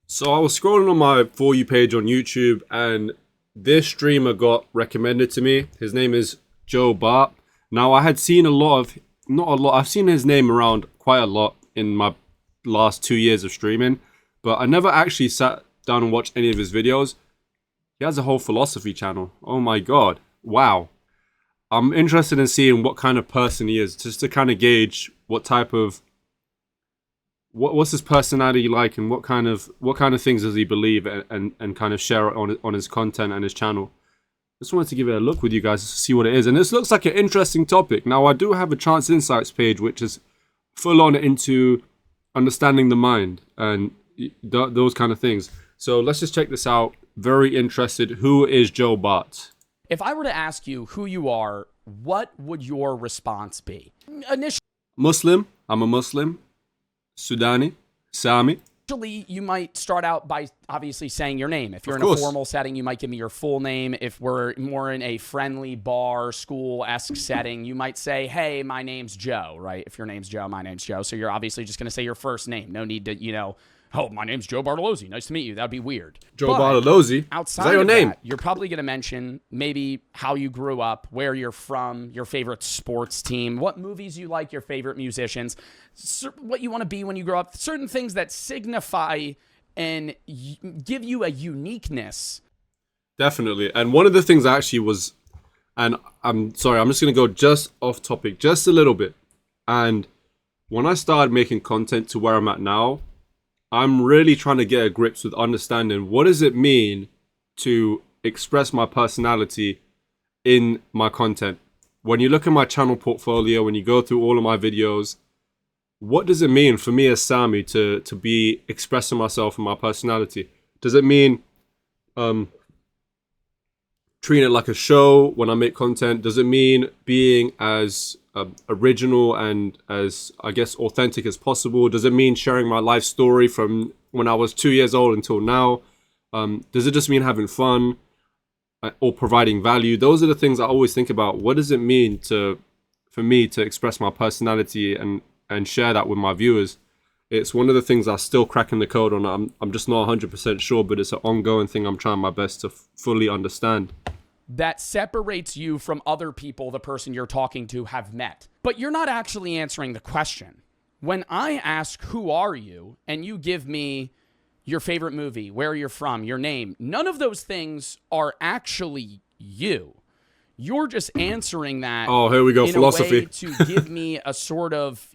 So I was scrolling on my For You page on YouTube and this streamer got recommended to me. His name is Bart. Now I had seen not a lot, I've seen his name around quite a lot in my last 2 years of streaming, but I never actually sat down and watched any of his videos. He has a whole philosophy channel. Oh my God. Wow. I'm interested in seeing what kind of person he is, just to kind of gauge what type of what's his personality like, and what kind of things does he believe, and kind of share it on his content and his channel. Just wanted to give it a look with you guys to see what it is, and this looks like an interesting topic. Now I do have a Chance Insights page which is full on into understanding the mind and those kind of things. So let's just check this out. Very interested. Who is Bart? If I were to ask you who you are, what would your response be? Muslim. I'm a Muslim. Sudani. Sami. Initially, you might start out by obviously saying your name. If you're Of in a course. formal setting, you might give me your full name. If we're more in a friendly bar, school-esque setting, you might say, hey, my name's Joe, right? If your name's Joe, my name's Joe. So you're obviously just going to say your first name. No need to, oh, my name's Joe Bartolozzi. Nice to meet you. That'd be weird. Joe But Bartolozzi. Is outside that your of name? that, you're probably going to mention maybe how you grew up, where you're from, your favorite sports team, what movies you like, your favorite musicians, what you want to be when you grow up, certain things that signify and give you a uniqueness. Definitely. And one of the things actually was, and I'm sorry, I'm just going to go just off topic, just a little bit. And when I started making content to where I'm at now, I'm really trying to get a grips with understanding what does it mean to express my personality in my content. When you look at my channel portfolio, when you go through all of my videos, what does it mean for me as Sami to be expressing myself and my personality? Does it mean treating it like a show when I make content? Does it mean being as original and as, I guess, authentic as possible? Does it mean sharing my life story from when I was 2 years old until now? Does it just mean having fun or providing value? Those are the things I always think about. What does it mean for me to express my personality and share that with my viewers? It's one of the things I'm still cracking the code on. I'm just not 100% sure, but it's an ongoing thing I'm trying my best to fully understand. That separates you from other people the person you're talking to have met. But you're not actually answering the question. When I ask, who are you, and you give me your favorite movie, where you're from, your name, none of those things are actually you. You're just answering that. Oh, here we go, in philosophy. a way to give me a sort of,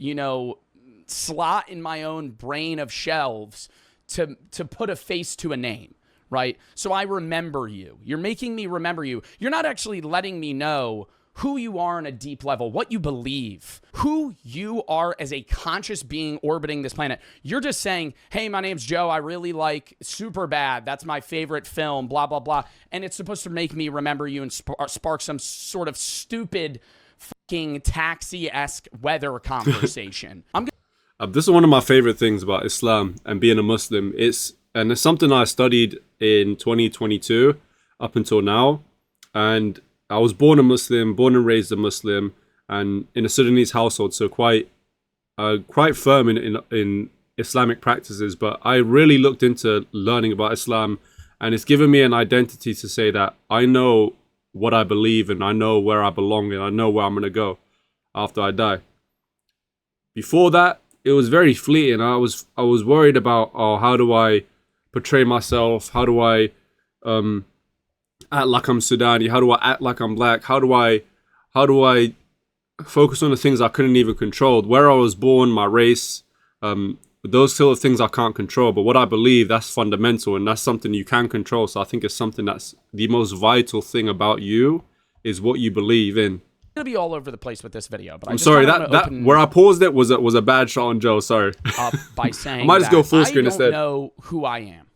slot in my own brain of shelves to put a face to a name. Right? So I remember you. You're making me remember you. You're not actually letting me know who you are on a deep level, what you believe, who you are as a conscious being orbiting this planet. You're just saying, hey, my name's Joe. I really like Superbad. That's my favorite film, blah, blah, blah. And it's supposed to make me remember you and spark some sort of stupid fucking taxi-esque weather conversation. This is one of my favorite things about Islam and being a Muslim. It's something I studied in 2022 up until now. And I was born a Muslim, born and raised a Muslim, and in a Sudanese household, so quite firm in Islamic practices. But I really looked into learning about Islam, and it's given me an identity to say that I know what I believe, and I know where I belong, and I know where I'm going to go after I die. Before that, it was very fleeting. I was worried about, how do I portray myself? How do I act like I'm Sudani? How do I act like I'm black? How do I focus on the things I couldn't even control? Where I was born, my race, those sort of things I can't control. But what I believe, that's fundamental, and that's something you can control. So I think it's something that's the most vital thing about you is what you believe in. Gonna be all over the place with this video, but I'm sorry that where I paused it was a bad shot on Joe. Sorry. Up by saying I might just go full screen I instead. don't know who I am.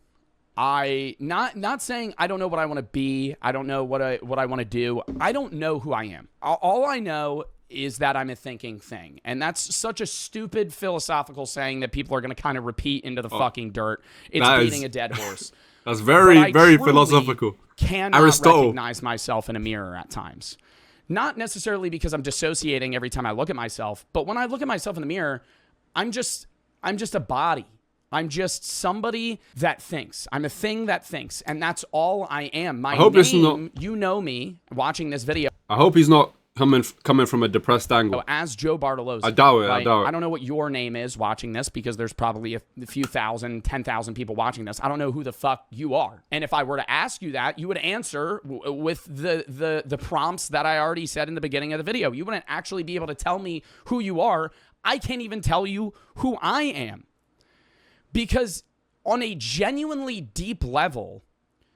I not saying I don't know what I want to be. I don't know what I want to do. I don't know who I am. All I know is that I'm a thinking thing, and that's such a stupid philosophical saying that people are going to kind of repeat into the fucking dirt. It's beating a dead horse. That's very philosophical. Cannot Aristotle. recognize myself in a mirror at times. Not necessarily because I'm dissociating every time I look at myself, but when I look at myself in the mirror, I'm just a body. I'm just somebody that thinks. I'm a thing that thinks, and that's all I am. My I hope it's not. name, you know me watching this video. I hope he's not coming from a depressed angle. As Joe Bartolozzi. I doubt it. Right? I doubt it. I don't know what your name is watching this because there's probably a few thousand, 10,000 people watching this. I don't know who the fuck you are. And if I were to ask you that, you would answer with the prompts that I already said in the beginning of the video. You wouldn't actually be able to tell me who you are. I can't even tell you who I am. Because on a genuinely deep level,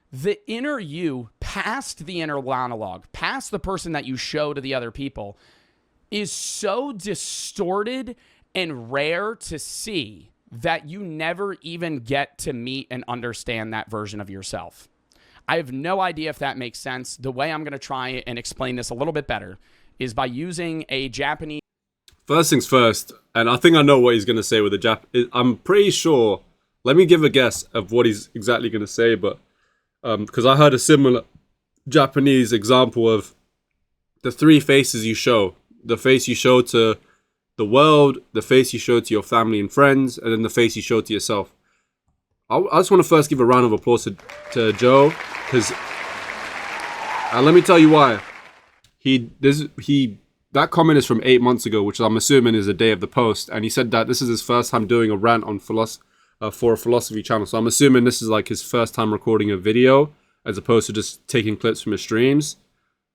the inner you, past the inner monologue, past the person that you show to the other people, is so distorted and rare to see that you never even get to meet and understand that version of yourself. I have no idea if that makes sense. The way I'm going to try and explain this a little bit better is by using a Japanese... First things first, and I think I know what he's going to say with the I'm pretty sure. Let me give a guess of what he's exactly going to say, but because I heard a similar Japanese example of the three faces you show. The face you show to the world, the face you show to your family and friends, and then the face you show to yourself. I just want to first give a round of applause to Joe, because... And let me tell you why. That comment is from 8 months ago, which I'm assuming is the day of the post, and he said that this is his first time doing a rant on for a philosophy channel. So I'm assuming this is like his first time recording a video, as opposed to just taking clips from his streams.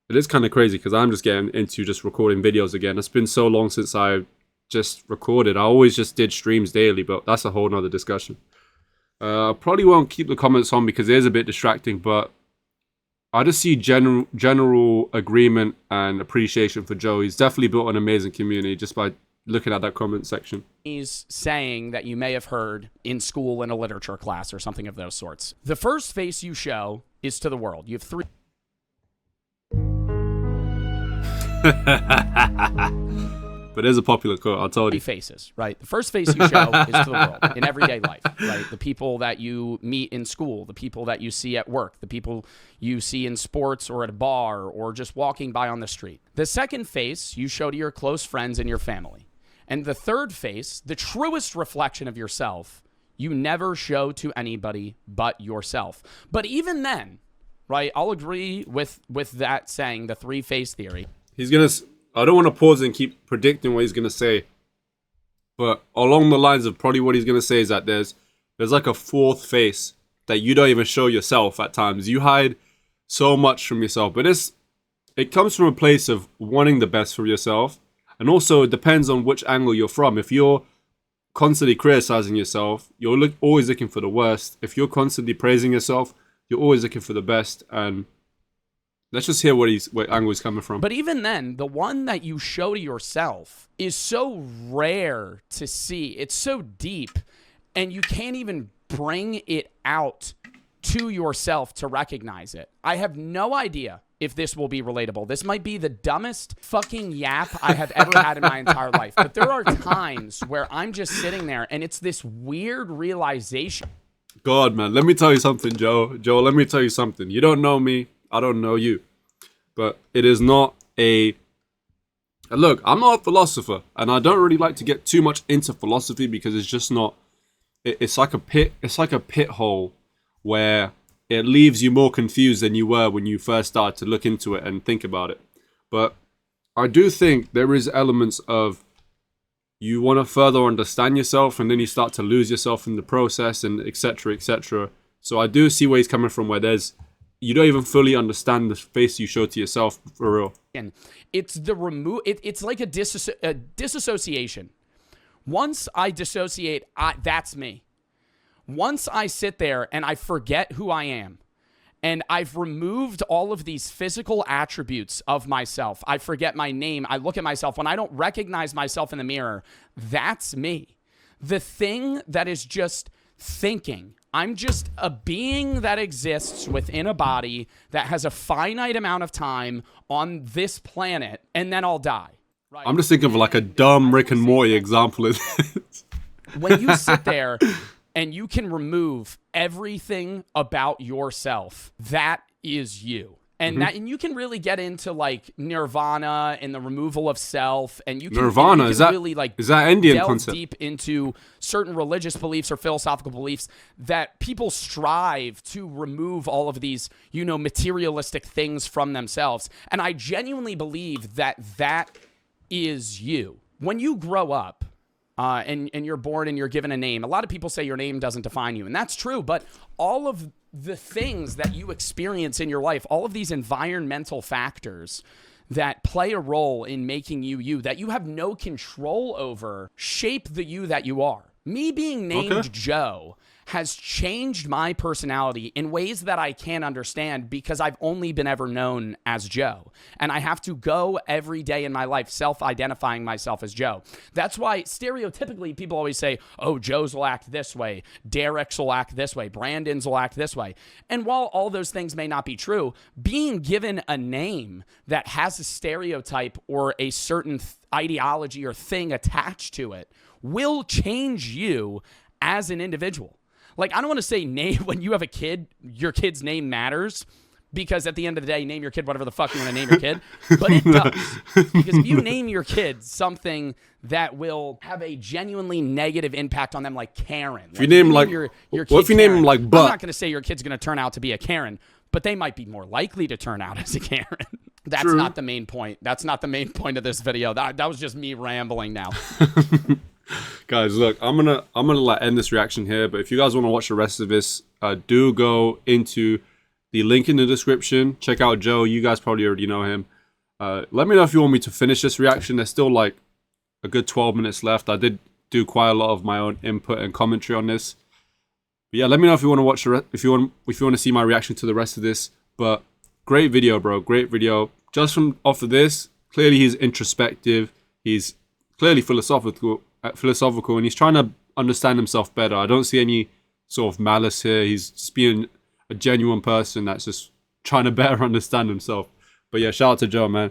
It is kind of crazy because I'm just getting into just recording videos again. It's been so long since I just recorded. I always just did streams daily, but that's a whole nother discussion. I probably won't keep the comments on because it is a bit distracting, but I just see general agreement and appreciation for Joe. He's definitely built an amazing community just by looking at that comment section. He's saying that you may have heard in school in a literature class or something of those sorts. The first face you show is to the world. You have three... But there's a popular quote, I told you. Faces, right? The first face you show is to the world in everyday life, right? The people that you meet in school, the people that you see at work, the people you see in sports or at a bar or just walking by on the street. The second face you show to your close friends and your family. And the third face, the truest reflection of yourself, you never show to anybody but yourself. But even then, right, I'll agree with that saying, the three-face theory. He's going to... I don't want to pause and keep predicting what he's going to say. But along the lines of probably what he's going to say is that there's like a fourth face that you don't even show yourself at times. You hide so much from yourself. But it comes from a place of wanting the best for yourself. And also it depends on which angle you're from. If you're constantly criticizing yourself, you're always looking for the worst. If you're constantly praising yourself, you're always looking for the best. And let's just hear what angle he's coming from. But even then, the one that you show to yourself is so rare to see. It's so deep, and you can't even bring it out to yourself to recognize it. I have no idea if this will be relatable. This might be the dumbest fucking yap I have ever had in my entire life. But there are times where I'm just sitting there, and it's this weird realization. God, man, let me tell you something, Joe. Joe, let me tell you something. You don't know me. I don't know you. But it is not a... Look, I'm not a philosopher, and I don't really like to get too much into philosophy because it's just not... It's like a pit hole where it leaves you more confused than you were when you first started to look into it and think about it. But I do think there is elements of you want to further understand yourself, and then you start to lose yourself in the process, and etc., etc. So I do see where he's coming from, where you don't even fully understand the face you show to yourself for real. And it's it's like a disassociation. Once I dissociate, that's me. Once I sit there and I forget who I am, and I've removed all of these physical attributes of myself, I forget my name, I look at myself, when I don't recognize myself in the mirror, that's me. The thing that is just thinking. I'm just a being that exists within a body that has a finite amount of time on this planet, and then I'll die. Right? I'm just thinking of like a dumb Rick and Morty example of this. When you sit there and you can remove everything about yourself, that is you. And and you can really get into like nirvana and the removal of self, and you can Nirvana, is that really like is that Indian delve concept? deep into certain religious beliefs or philosophical beliefs that people strive to remove all of these, you know, materialistic things from themselves. And I genuinely believe that that is you. When you grow up, and you're born and you're given a name, a lot of people say your name doesn't define you, and that's true. But all of the things that you experience in your life, all of these environmental factors that play a role in making you you, that you have no control over, shape the you that you are. Me being named Joe has changed my personality in ways that I can't understand because I've only been ever known as Joe. And I have to go every day in my life self-identifying myself as Joe. That's why stereotypically people always say, oh, Joe's will act this way, Derek's will act this way, Brandon's will act this way. And while all those things may not be true, being given a name that has a stereotype or a certain ideology or thing attached to it will change you as an individual. Like, I don't want to say name when you have a kid, your kid's name matters, because at the end of the day, name your kid whatever the fuck you want to name your kid. But it does. Because if you name your kid something that will have a genuinely negative impact on them, like Karen. If you name like, your what kid if you name him like Butt? I'm not going to say your kid's going to turn out to be a Karen, but they might be more likely to turn out as a Karen. That's True. not the main point. That's not the main point of this video. That was just me rambling now. Guys, look, I'm gonna like end this reaction here, but if you guys want to watch the rest of this, do go into the link in the description. Check out Joe. You guys probably already know him. Let me know if you want me to finish this reaction. There's still like a good 12 minutes left. I did do quite a lot of my own input and commentary on this. But yeah, let me know if you want to watch if you want to see my reaction to the rest of this. But great video, bro. Great video. Just from off of this, clearly he's introspective. He's clearly philosophical, and he's trying to understand himself better. I don't see any sort of malice here. He's just being a genuine person that's just trying to better understand himself. But yeah, shout out to Joe, man.